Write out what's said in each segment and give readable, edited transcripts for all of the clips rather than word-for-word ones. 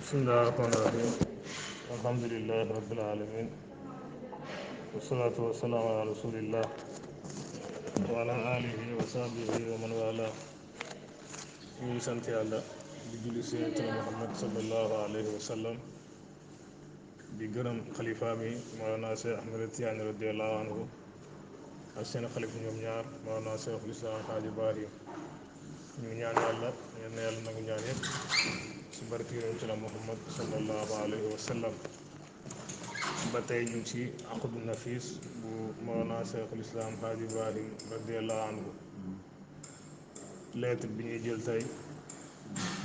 بسم الله الرحمن الرحيم الحمد لله رب العالمين والصلاة والسلام على رسول الله وعلى آله وصحبه ومن والاه ñuy sant yàlla di julli si yonent na Muhammad sallallahu alayhi wa sallam di gërëm xalifa mi Mawlana Cheikh Ahmed Tidiane radiallahu anhu ak seen xalifa ñoom ñaar Mawlana Cheikhul Islam Hadj Ibrahim ñu ñaan yàlla yal na yàlla nangu ñaan yëpp si barke yonent na Muhammad sallallahu alayhi wa sallam ba tey ñu ngi ci aqdu nafis bu Mawlana Cheikhul Islam Hadj Ibrahim radiallahu anhu lettre bi ñuy jël tey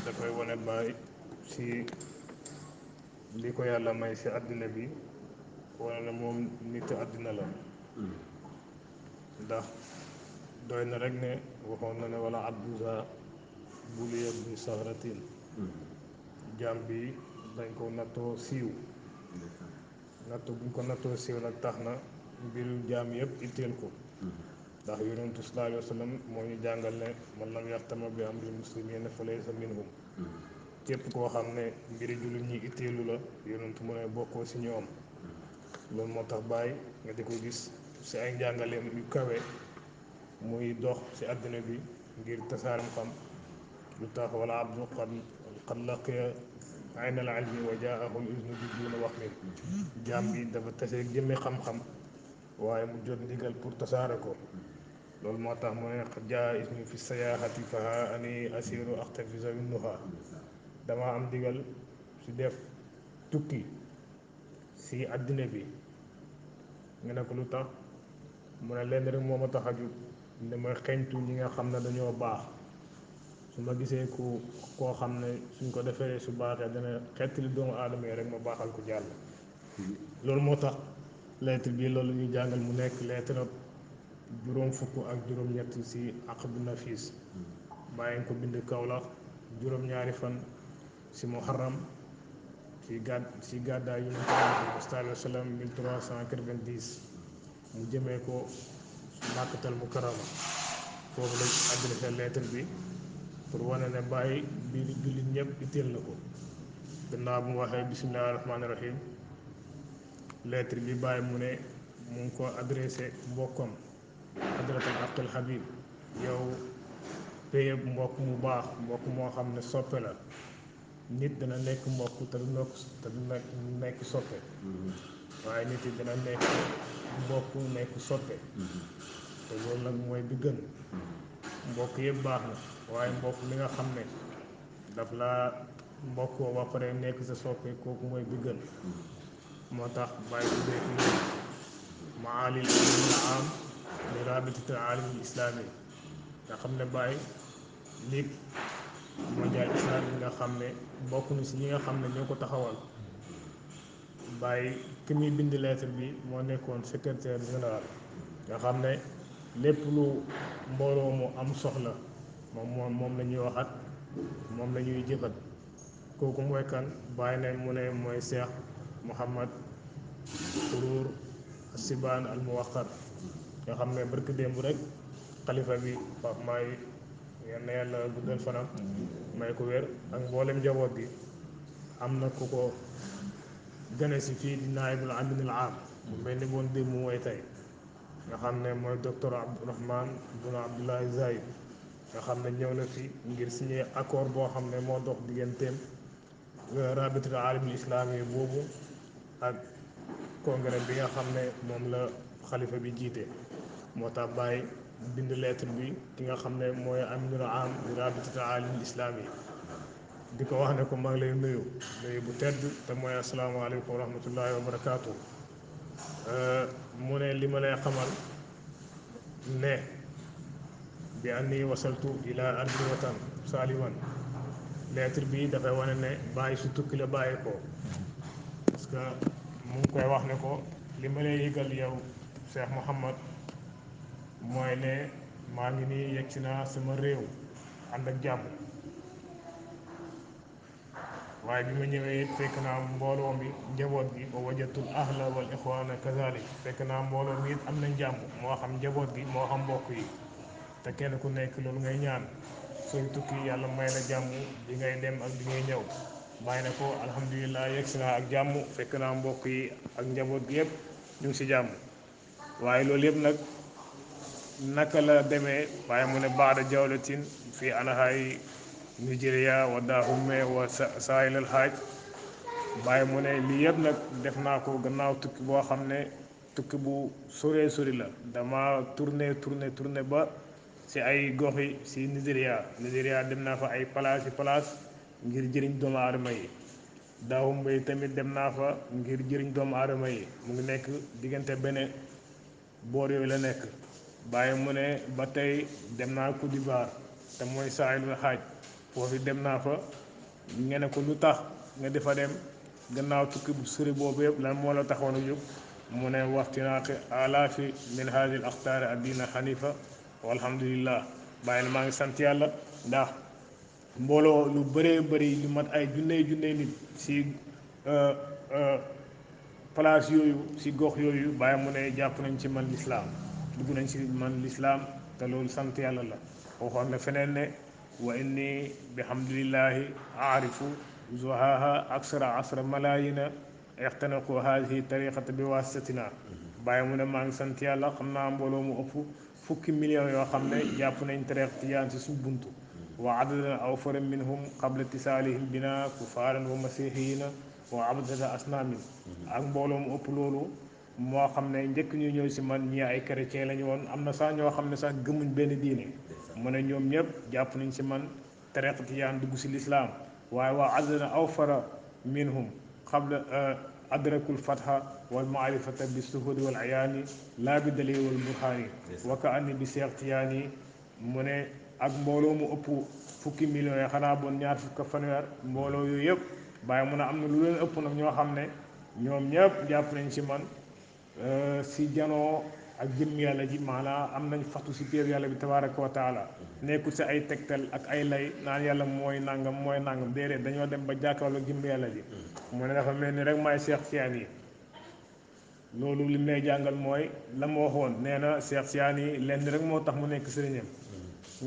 dafay wane baay ci li ko yàlla may ci àddina bi wane ne moom nit àddina la ndax doy na rek ne waxoon na ne wala abduza buliya bi sahratin jaam bi dañ ko nattoo siiw nattu buñ ko nattoo siiw nag tax na mbiru jaam yëpp itteel ko ndax yonentu sallallahu alayhi wa sallam moo ñu jàngal ne man lam yaxtama bi amri muslimina fa laysa minhum képp koo xam ne mbiri jullit ñi itteelu la yonentu mu ne bokkoo ci ñoom loolu moo tax bàyyi nga di ko gis ci ay njàngaleem yu kawe muy dox ci àddina bi ngir tasaaram xam lu tax wala abdu qad laqiya ayna al ilmi wa jaahu al iznu bi duuna wax min jaam bi dafa taseeg jëmmi xam-xam waaye mu jot ndigal pour tasaare ko loolu moo tax mu ne jaa ismi fi sayaahati faha ani asiru axtafisa winnuha dama am ndigal si def tukki si àddina bi nga ne ko lu tax mu ne lenn rek moo ma tax a jug damay xeñtu ñi nga xam ne dañoo baax su ma gisee koo xam ne suñ ko defee su baaxee dana xettali doomu aadama yi rek ma baaxal ko jàll loolu moo tax lettre bi loolu ñuy jàngal mu nekk lettre juróom fukk ak juróom-ñett ci aqdu nafis bàyyi nga ko bind Kaolack juróom-ñaari fan ci muharram ci gàddaay yu Yonent bi sallallahu alayhi wa sallam 1390 mu jëmee ko Makkatal Mukarrama foofu lañ adressé lettre bi pour wane ne bàyyi biir jullit ñëpp itteel na ko gannaaw bu mu waxee bismillahi rahmaani rahim lettre bi bàyyi mu ne mu ngi ko adressé mbokkam hadratal aqil habib yow péyeb mbokk mu baax mbokk moo xam ne soppe la nit dana nekk mbokk te du nekk soppe waaye nit yi dana nekk mbokk nekk soppe te loolu nag mooy bi gën mbokk yëpp baax na waaye mbokk mi nga xam ne daf laa mbokkoo ba pare nekk sa soppe kooku mooy bi gën moo tax bàyyi tuddee ko maalil alimil am li rabitatil alamil islami nga xam ne bàyyi ligue mondial islam bi nga xam ne bokk na si ñi nga xam ne ñoo ko taxawal bàyyi ki muy bind lettre bi moo nekkoon secrétaire général nga xam ne lépp lu mbooloo mu am soxla moom la ñuy waxat moom la ñuy jëfat kooku mooy kan bàyyi ne mu ne mooy Cheikh Mouhamad Surur Sibaan al Muwaqar nga xam ne barki démb rek xalifa bi Pape Maay yal na yàlla guddal fanam may ko wér ak mboolem njaboot gi am na ku ko gane si fii di naayibul aminil am mu mel ni moom démb mooy tey nga xam ne mooy docteur Abdourahman bun Abdoulaye Zayid nga xam ne ñëw na fi ngir signé accord boo xam ne moo dox digganteem rabitul alamil islami boobu ak congrès bi nga xam ne moom la xalifa bi jiite moo tax bàyyi bind lettre bi ki nga xam ne mooy aminul am di rabitul alamil islami di ko wax ne ko maa ngi lay nuyu bu tedd te mooy asalaamaaleykum wa rahmatullahi wa barakaatu mu ne li ma lay xamal ne bi anni wasaltu ila ardi watan saliman lettre bi dafay wane ne bàyyi su tukki la bàyyi ko parce que mu ngi koy wax ne ko li ma lay yëgal yow Cheikh Mouhamad mooy ne maa ngi nii yegg si naa sama réew ànd ak jàmm waaye bi ma ñëwee it fekk naa mbooloo mi njaboot gi wa wajatul ahla wal ixwaana kazalik fekk naa mbooloo mi it am nañ jàmm moo xam njaboot gi moo xam mbokk yi te kenn ku nekk loolu ngay ñaan sooy tukki yàlla may la jàmm bi ngay dem ak bi ngay ñëw bàyyi ne ko alhamdulilah yegg si naa ak jàmm fekk naa mbokk yi ak njaboot gi yëpp ñu ngi si jàmm waaye loolu yëpp nag naka la demee waaye mu ne baada jawlatin fii anahaay Nigeria wa Dahomey wa Sahel al Haaj bàyyi mu ne lii yëpp nag def naa ko gannaaw tukki boo xam ne tukki bu soree sori la dama tourné ba si ay gox yi si Nigeria dem naa fa ay place ngir jëriñ doomu aadama yi Dahomey tamit dem naa fa ngir jëriñ doomu aadama yi mu ngi nekk diggante benn boor yooyu la nekk bàyyi mu ne ba tey dem naa Côte d'Ivoire te mooy Sahelul Haaj foofu dem naa fa nga ne ko lu tax nga defa dem gannaaw tukki bu sori boobu yëpp lan moo la taxoon a jóg mu ne waxtinaaqi alaafi min haadi l axtaari addina xanifa walhamdulillah bàyyi na maa ngi sant yàlla ndax mbooloo lu bëree bëri lu mat ay junney nit si place yooyu si gox yooyu bàyyi mu ne jàpp nañ ci man lislaam dugg nañ ci man lislaam te loolu sant yàlla la waxoon na feneen ne wa inni bihamdulillahi aarifu zuhaha aksara asra malayina ixtanaqu hadihi tariqata bi wasatina bàyyi mu ne maa ngi sant yàlla xam naa mbooloo mu ëpp fukki millions yoo xam ne jàpp nañ tariq tijaan si suñ buntu wa adadan awfara minhum qabla tisaalihim bina kufaaran wa masihiyina wa abdata asnaamin ak mbooloo mu ëpp loolu moo xam ne njëkk ñu ñëw si man ñii ay chrétien lañu woon am na sax ñoo xam ne sax gëmuñ benn diine mu ne ñoom ñëpp jàpp nañ si man tariqa tijaan dugg si lislaam waaye waa adana awfara minhum qabla adrakul fatha wal maarifata bi suhudi wal ayaani laa bi dalil wal burhaani wa ka anni bi seex tiyaani mu ne ak mbooloo mu ëpp fukki millions yi xanaa bon ñaar fukk fanweer mbooloo yooyu yëpp bàyyi mu ne am na lu leen ëpp nag ñoo xam ne ñoom ñëpp jàpp nañ si man si janoo ak jëm yàlla ji maanaam am nañ fatu si péer yàlla bi tabaraka wa taala nekkul si ay tegtal ak ay lay naan yàlla mooy nangam déedéet dañoo dem ba jàkkaarloo jëm yàlla ji mu ne dafa mel ni rek maay Seex Tijaan yi loolu li may jàngal mooy la ma waxoon nee na Seex Tijaan yi lenn rek moo tax mu nekk sëriñam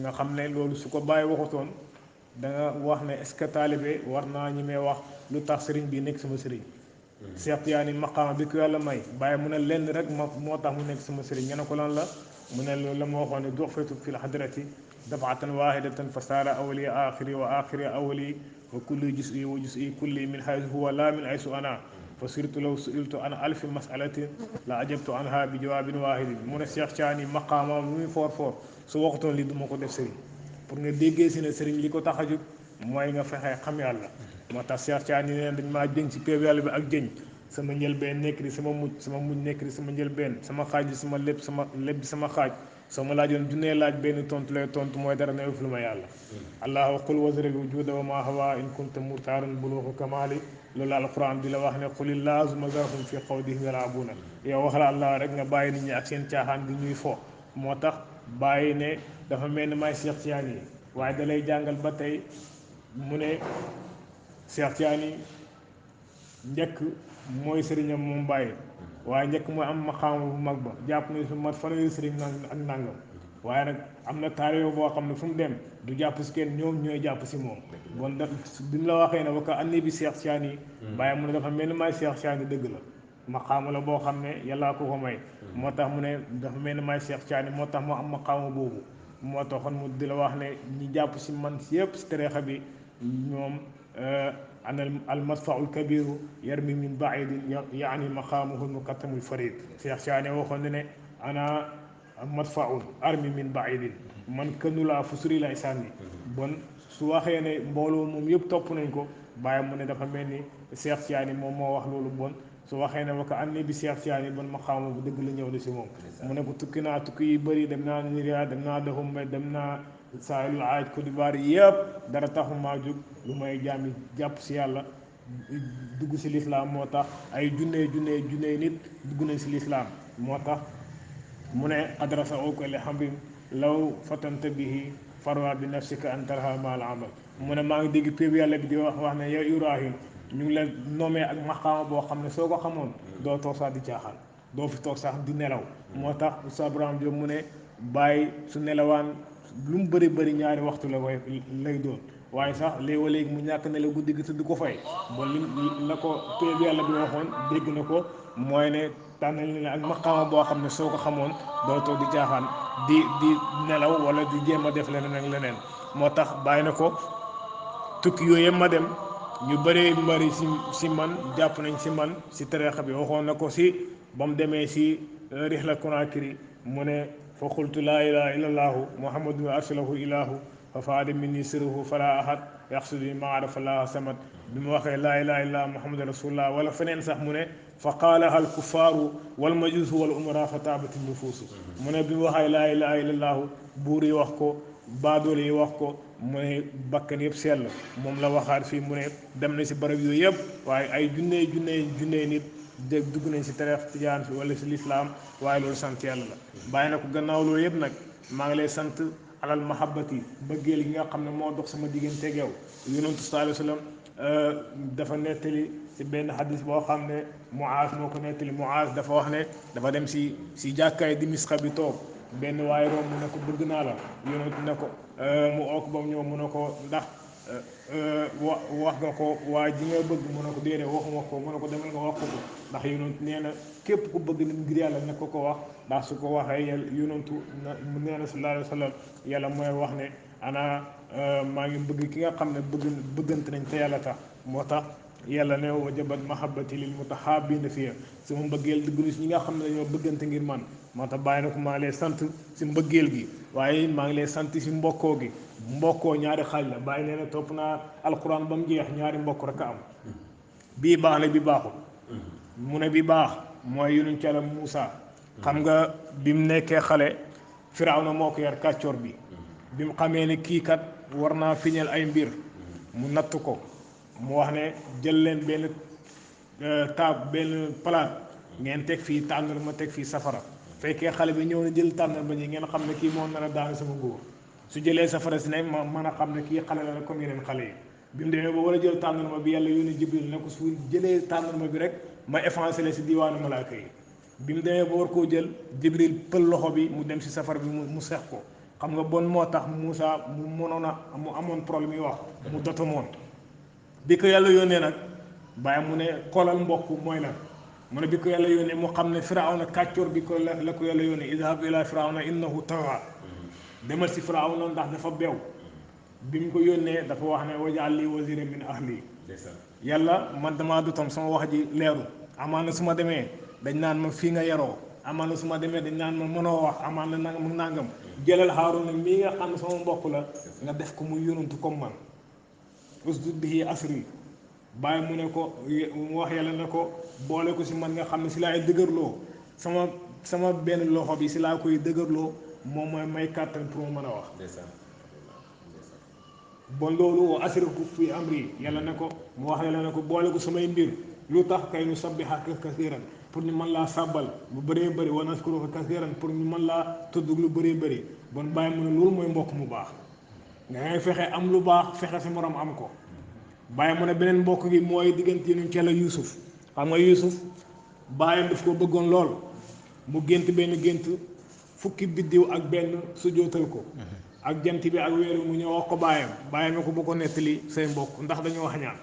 nga xam ne loolu su ko bàyyi waxutoon da nga wax ne est-ce que taalibe war naa ñi may wax lu tax sëriñ bi nekk sama sëriñ Seex Tijaan yi maqaama bi ko yàlla may bàyyi mu ne lenn rek moo tax mu nekk sama sëriñ nga ne ko lan la mu ne loolu la ma waxoon ne dox feetu fil hadrati dafatan wahidatan fa saara awali axiri wa axiri awali wa kulli juz'i wa juz'i kulli min haythu huwa la min haythu ana fa surtout law suiltu an alfi masalatin la ajabtu anha bi jawaabin wahidin mu ne Seex Tijaan yi maqaama lu muy foor su waxutoon lii du ma ko def sëriñ pour nga déggee si ne sëriñ li ko tax a jóg mooy nga fexe xam yàlla moo tax Seex Tijaan yi neen dañ maa jëng ci péew yàlla bi ak jëñ sama njëlbeen nekk di sama mujj nekk di sama njëlbeen sama xaaj bi sama lépp di sama xaaj soo ma laajoon junnee laaj benn tontu lay tontu mooy dara newu fi lu ma yàlla allahu qul wazril wujuda wa ma hawa in kunta murtaaran buluuxu kamaali loolu alquran di la wax ne qulillaahu summa zarhum fi qawlihim yalaabuuna yow wax la allah rek nga bàyyi nit ñi ak seen caaxaan gi ñuy fo moo tax bàyyi ne dafa mel ni may Seex Tijaan yi waaye da lay jàngal ba tey mu ne Seex Tijaan yi njëkk mooy sëriñam moom bàyyi waaye njëkk mooy am maqaama bu mag ba jàpp ne su mat fanweeri sëriñ ak nangam waaye nag am na taalibe boo xam ne fu mu dem du jàpp si kenn ñoom ñooy jàpp si moom bon daf bi mu la waxee ne waka anni bi Seex Tijaan yi bàyyi mu ne dafa mel ni may Seex Tijaan yi dëgg la maqaama la boo xam ne yàllaa ko ko may moo tax mu ne dafa mel ni may Seex Tijaan yi moo tax mu am maqaama boobu moo taxoon mu di la wax ne ñi jàpp si man si yëpp si tariixa bi ñoom ana al madfaul kabiru yarmi min baidin yaani maqaamuhu mukatamul farid Seex Tijaan waxoon ne ana madfaun armi min baidin man kënnu laa fu suri lay sànni bon su waxee ne mbooloo moom yëpp topp nañ ko bàyyi mu ne dafa mel ni Seex Tijaan moom moo wax loolu bon su waxee ne waka anni bi Seex Tijaan bon maqaama bu dëgg la ñëw na si moom mu ne ko tukki naa tukki yu bëri dem naa Nigeria dem naa Dahomey dem naa Sahelul Haaj Côte d'Ivoire yëpp dara taxu maa jóg lu may jaami jàpp si yàlla dugg si lislaam moo tax ay junney nit dugg nañ si lislaam moo tax mu ne adrasa ooko li xamrin law fatanta bihi farwa bi nafsika an tarha ma al amal mu ne maa ngi dégg péeb yàlla bi di wax ne yow Ibrahim ñu ngi la nommé ak maqaama boo xam ne soo ko xamoon doo toog sax di caaxaan doo fi toog sax di nelaw moo tax Oustaz Braham Diop mu ne bàyyi su nelawaan lu mu bëri ñaari waxtu la koy lay doon waaye sax léegi mu ñàkk ne la guddi gi te du ko fay bon li la ko téeb yàlla bi waxoon dégg na ko mooy ne tànnal ne ak maqaama boo xam ne soo ko xamoon dootoo di caaxaan di nelaw wala di jéem a def leneen ak leneen moo tax bàyyi na ko tukki yooyu yëpp ma dem ñu bëree mbari si man jàpp nañ si man si tariixa bi waxoon na ko si ba mu demee si rihla Konaakiri mu ne fa qultu laa ilaha illa allaahu muhammadun arsalahu ilaahu fa faada minni sirruhu fala ahad yaxsuduni ma arafa llaha samad bi mu waxee laa ilaha illa muhammadu rasulullah wala feneen sax mu ne fa qaalaha alkuffaaru wal majuusu wal umara fa taabati nufuusu mu ne bi mu waxee laa ilaha illa allaahu buur yi wax ko baadoole yi wax ko mu ne bakkan yëpp sell moom la waxaat fii mu ne dem na si barab yooyu yëpp waaye ay junney nit dugg nañ si tariixa tijaan fi wala si lislaam waaye loolu sant yàlla la bàyyi na ko gannaaw loolu yëpp nag maa ngi lay sant alal mahabbati bëggeel gi nga xam ne moo dox sama digganteeg yow yonentu sallallaahu alayhi wa sallam dafa nettali si benn xadis boo xam ne Muaaz moo ko nettali Muaaz dafa wax ne dafa dem si jàkkaay Dimisqa bi toog benn waaye romb mu ne ko bëgg naa la yonentu ne ko mu ook ba mu ñëw mu ne ko ndax wax nga ko waa ji nga bëgg mu ne ko déedéet waxuma ko mu ne ko demal nga wax ko ndax yonentu nee na képp ku bëgg nit ngir yàlla ne ko wax ndax su ko waxee yonentu nee na sallallaahu alayhi wa sallam yàlla mooy wax ne ana maa ngi bëgg ki nga xam ne bëggante nañ te yàlla tax moo tax yàlla ne wajabat mahabbati lil mutahabbiina fiya sama mbëggeel dugg na si ñi nga xam ne dañoo bëggante ngir man moo tax bàyyi na ko maa ngi lay sant si mbëggeel gi waaye maa ngi lay sant si mbokkoo gi mbokkoo ñaari xaaj la bàyyi nee na topp naa alquran ba mu jeex ñaari mbokk rek a am bii baax na bi baaxul mu ne bi baax mooy yonent Yàlla Muusa xam nga bi mu nekkee xale Firawna moo ko yar kàccoor bi mu xamee ne kii kat war naa fiñal ay mbir mu natt ko mu wax ne jël leen benn benn palaat ngeen teg fii tànnar ma teg fii safara fekkee xale bi ñëw na jël tànnar ba ñi ngeen xam ne kii moo nar a daanu sama nguur su jëlee safara si ne ma mën a xam ne kii xale la comme yeneen xale yi bi mu demee ba war a jël tàndarma bi yàlla yónni Jibril ne ko su jëlee tàndarma bi rek ma effacé la si diwaanu malaaka yi bi mu demee ba war koo jël Jibril pël loxo bi mu dem si safara bi mu seex ko xam nga bon moo tax Moussa mu mënoon a mu amoon problème yi wax mu dotamoon bi ko yàlla yónnee nag bàyyi mu ne xoolal mbokk mooy lan mu ne bi ko yàlla yónnee mu xam ne Firawna kàccoor bi ko la ko yàlla yónnee idhab ila Firawna innahu tagha demal si Firawna ndax dafa beew bi mu ko yónnee dafa wax ne waj'al li waziran min ahli yàlla man damaa du tam sama wax ji leeru amaana su ma demee dañ naan ma fii nga yaroo amaana su ma demee dañ naan ma mënoo wax amaana nangam nangam jëlal Haaruna mii nga xam ne sama mbokk la nga def ko muy yonantu comme man usdud bihi asri bàyyi mu ne ko mu wax yàlla ne ko boole ko si man nga xam ne si laay dëgërloo sama benn loxo bi si laa koy dëgërloo moom mooy may kàttan pour ma mën a wax bon loolu asriku fi amri yàlla ne ko mu wax yàlla ne ko boole ko samay mbir lu tax kay nu sabbihaka kasiiran pour ñu mën laa sàbbal bu bëree bëri wa naskuruka kasiiran pour ñu mën laa tudd lu bëree bëri bon bàyyi mu ne loolu mooy mbokk mu baax nga ngay fexe am lu baax fexe sa morom am ko bàyyi mu ne beneen mbokk gi mooy diggante ñu ci la Yuusuf xam nga Yuusuf bàyyam daf ko bëggoon lool mu gént benn gént fukki biddiw ak benn su jootal ko ak jant bi ak weeru mu ñëw wax ko bàyyam ne ko bu ko nettali say mbokk ndax dañoo xañaan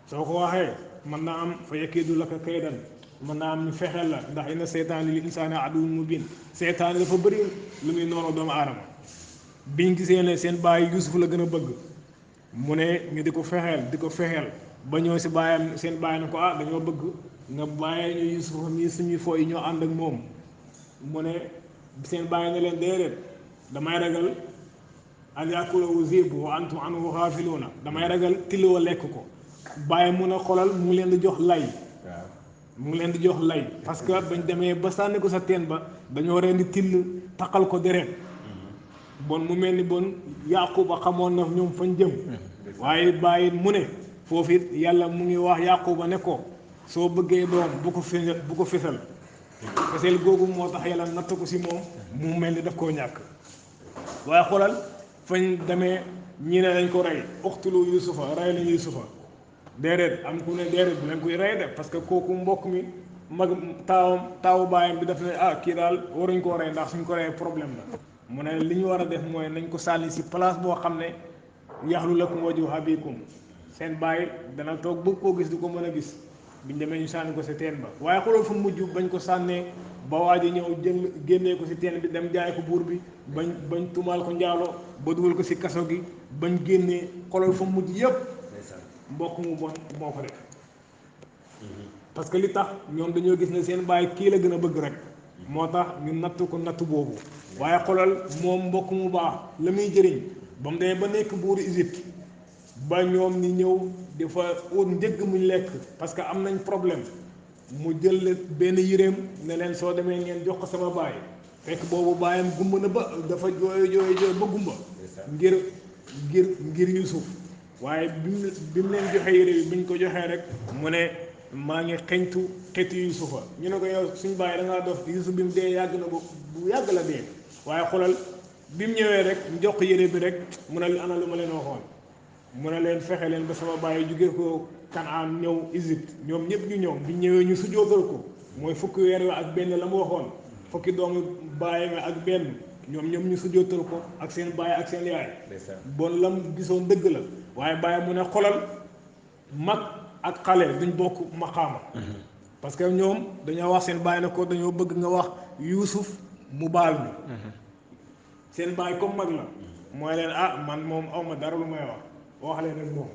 soo ko waxee mën naa am fa yakiidu laka kaydan mën naa am ñu fexeel la ndax inna seytaane lil insaani aduwwun mubiin seytaane dafa bëri lu muy noonu doomu aadama biñ gisee ne seen baay Yuusuf la gën a bëgg mu ne ñu di ko fexeel ba ñëw si baayam seen baay ne ko dañoo bëgg nga bàyyee ñu Yuusuf mii suñuy fo yi ñoo ànd ak moom mu ne seen baay ne leen déedéet damay ragal an yaakulahu ziibu wa antum anhu gaafiluuna damay ragal till wa lekk ko bàyyi mun a xolal mu ngi leen di jox lay parce que bañ demee ba sànni ko sa teen ba dañoo rendi till taqal ko deret bon mu mel ni bon Yaquba xamoon na ñoom fañ jëm waaye bàyyi mu ne foofu it yàlla mu ngi wax Yaquba ne ko soo bëggee doom bu ko fesal googu moo tax yàlla natt ko si moom mu mel ni daf koo ñàkk waaye xoolal fañ demee ñi ne dañ ko rey uqtulu Yuusufa rey nañu Yuusufa déedéet am ku ne déedéet bu leen koy rey de parce que kooku mbokk mi mag taawu baayam bi daf ne kii daal waruñ koo rey ndax suñ ko rey problème la mu ne li ñu war a def mooy nañ ko sànni si place boo xam ne yaxlu lakum wajhu abikum seen bàyyi dana toog bëgg koo gis du ko mën a gis biñ demee ñu sànni ko si teen ba waaye xoolal fu mujj bañ ko sànnee ba waa ji ñëw jël génnee ko si teen bi dem jaay ko buur bi bañ tumaal ko njaalo ba dugal ko si kaso gi bañ génnee xoolal fu mujj yépp mbokk mu bon moo ko def parce que li tax ñoom dañoo gis ne seen bàyyi kii la gën a bëgg rek moo tax ñu natt ko natt boobu waaye xoolal moom mbokk mu baax la muy jëriñ ba mu demee ba nekk buuru Égypte ba ñoom ni ñëw dafa ut njëgg muñ lekk parce que am nañ problème mu jël benn yëreem ne leen soo demee ngeen jox ko sama baay fekk boobu baayam gumba na ba dafa jooy ba gumba ngir Yuusuf waaye bi mu leen joxe yére bi biñ ko joxee rek mu ne maa ngi xeñtu xetu Yuusufa ñu ne ko yow suñ baay da ngaa dof Yuusuf bi mu dee yàgg na bu yàgg la dee waaye xoolal bi mu ñëwee rek jox ko yére bi rek mu ne ana lu ma leen waxoon mu ne leen fexe leen ba sama baay jóge ko Kanaan ñëw Égypte ñoom ñëpp ñu ñëw bi ñëwee ñu sujjóotal ko mooy fukki weer ak benn la mu waxoon fukki doomu baay nga ak benn ñoom ñu sujjóotal ko ak seen baay ak seen yaay bon lam gisoon dëgg la waaye baay mu ne xolal mag ak xale duñ bokk maqaama parce que ñoom dañoo wax seen baay ne ko dañoo bëgg nga wax Yuusuf mu baal mi seen baay comme mag la mooy leen man moom awma dara lu may wax leen ak moom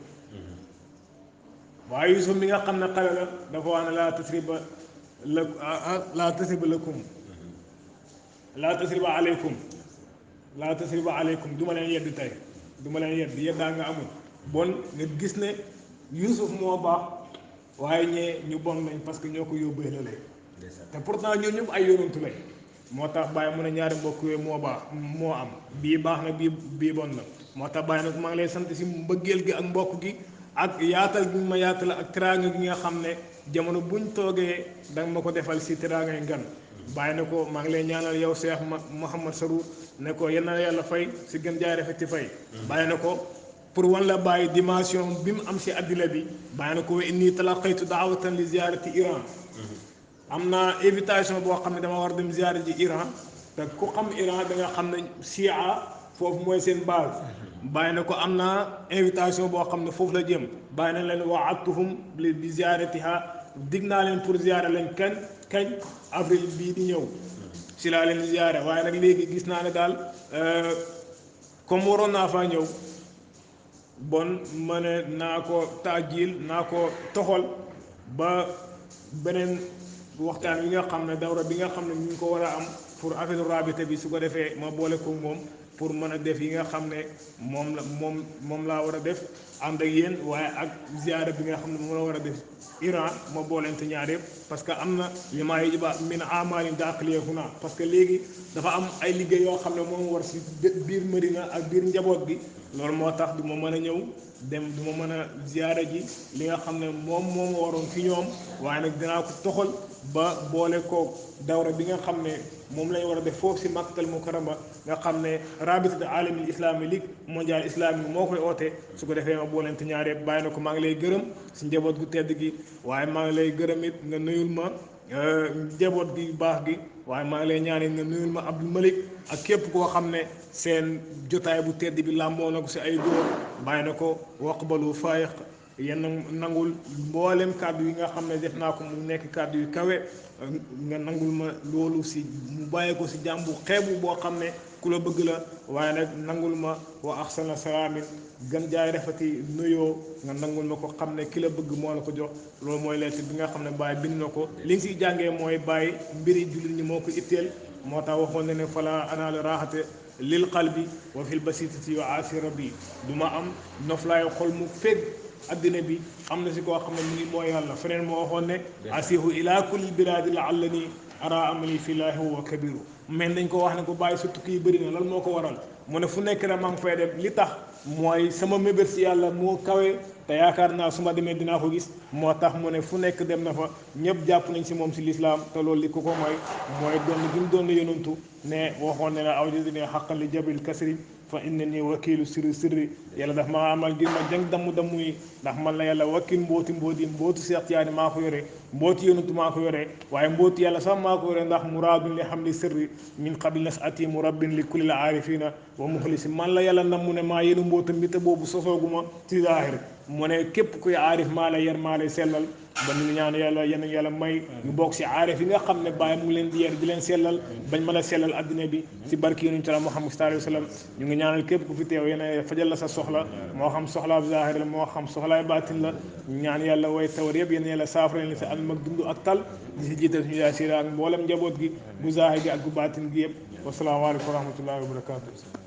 waaye Yuusuf mi nga xam ne xale la dafa wax ne laa tasriba aleykum du ma leen yedd tey du ma leen yeddaa nga amul bon nga gis ne Yuusuf moo baax waaye ñee ñu bon nañ parce que ñoo ko yóbbee la lay te pourtant ñun ñëpp ay yonantu lañ moo tax bàyyi mu ne ñaari mbokk yooyu moo am bii baax na bii bon na moo tax bàyyi nag maa ngi lay sant si mbëggeel gi ak mbokk gi ak yaatal gi ma yaatal ak teraanga gi nga xam ne jamono buñ toogee danga ma ko defal si teraangay ngan bàyyi na ko maa ngi lay ñaanal yow Cheikh Mouhamad Sarou ne ko yal na yàlla fay si gën jaay rafet ci fay bàyyi na ko pour wan la bàyyi dimension bi mu am si addina bi bàyyi na ko wa inni talaqaytu daawatan li ziarati Iran am naa invitation boo xam ne dama war dem ziare ji Iran te ku xam Iran da nga xam ne Chia foofu mooy seen base bàyyi na ko am naa invitation boo xam ne foofu la jëm bàyyi na leen waatuhum bi ziaratiha dig naa leen pour ziare leen kañ avril bii di ñëw si laa leen ziare waaye nag léegi gis naa ne daal comme waroon naa faa ñëw bon ma ne naa ko taajil naa ko toxal ba beneen waxtaan bi nga xam ne dawra bi nga xam ne ñu ngi ko war a am pour affaire rabité bi su ko defee ma boole ko moom pour mën a def yi nga xam ne moom laa war a def ànd ak yéen waaye ak ziara bi nga xam ne moom la war a def Iran ma booleente ñaar yëpp parce que am na li maa yi ba min amalin daaqiliya huna parce que léegi dafa am ay liggéey yoo xam ne moom war si biir Medina ak biir njaboot bi loolu moo tax du ma mën a ñëw dem du ma mën a ziara ji li nga xam ne moom waroon fi ñoom waaye nag dinaa ko toxal ba boole ko dawra bi nga xam ne moom lañ war a def foofu si Makkatal Mukarrama nga xam ne rabitat alamil islami ligue mondial islami moo koy oote su ko defee ma booleente ñaar yëpp bàyyi na ko maa ngi lay gërëm si njaboot gu tedd gi waaye maa ngi lay gërëm it nga nuyul ma njaboot gi baax gi waaye maa ngi lay ñaanit nga nuyul ma Abdul Malik ak képp koo xam ne seen jotaay bu tedd bi làmboo na ko si ay góor bàyyi na ko waqbalu faayiq yenn nangul mboolem kàddu yi nga xam ne def naa ko mu nekk kàddu yu kawe nga nangul ma loolu si mu bàyyi ko si jàmbu xeebu boo xam ne ku la bëgg la waaye nag nangul ma wa ahsana salaamin gën jaay rafeti nuyoo nga nangul ma ko xam ne ki la bëgg moo la ko jox loolu mooy lettre bi nga xam ne Baye bind na ko li nga siy jàngee mooy Baye mbiri jullit ñi moo ko itteel moo tax waxoon na ne fala anaal raaxate lil qalbi wa fil basitati wa asira bi du ma am noflaayu xol mu fekk addina bi am na si koo xam ne mu ngi mooy yàlla feneen moo waxoon ne asihu ila kulli biladi laallani ara amali fillahi huwa kabiru mais dañ ko wax ne ko bàyyi surtout kii bëri na lan moo ko waral mu ne fu nekk rek maa ngi fay dem li tax mooy sama mébét si yàlla moo kawe te yaakaar naa su ma demee dinaa ko gis moo tax mu ne fu nekk dem na fa ñëpp jàpp nañ si moom si lislaam te loolu li ko mooy doon gi mu doon yonantu ne waxoon ne la aw jasi ne xaqan li jabil kasri fa innani wakiilu sirri yàlla daf ma amal ngir ma jàng damm yi ndax man la yàlla wakiil mbootu Seex Tijaani maa ko yore mbooti yonentu maa ko yore waaye mbooti yàlla sax maa ko yore ndax muraadun li xam li sirri min qabli nasati murabbin li kulli aarifina wa muxlisi man la yàlla nam mu ne maa yenu mbootam bi te boobu sosooguma ci zaahir mu ne képp kuy aarif maa lay yar maa lay sellal ba ñu ñaan yàlla yenn yàlla may ñu bokk si aarif yi nga xam ne bàyyi mu ngi leen di yar di leen sellal bañ mën a sellal addina bi si barki yonent la Muhammad sallallahu alayhi wa sallam ñu ngi ñaanal képp ku fi teew yéen fajal la sa soxla moo xam soxlaab zaahir la moo xam soxlaay baatin la ñu ñaan yàlla way tawar yëpp yéen yàlla saafara leen si alma ak dund ak tal di si jiital suñu yaay sira ak mboolem njaboot gi bu zaahir gi ak bu baatin gi yëpp wasalaamaaleykum wa rahmatullahi wa barakatuh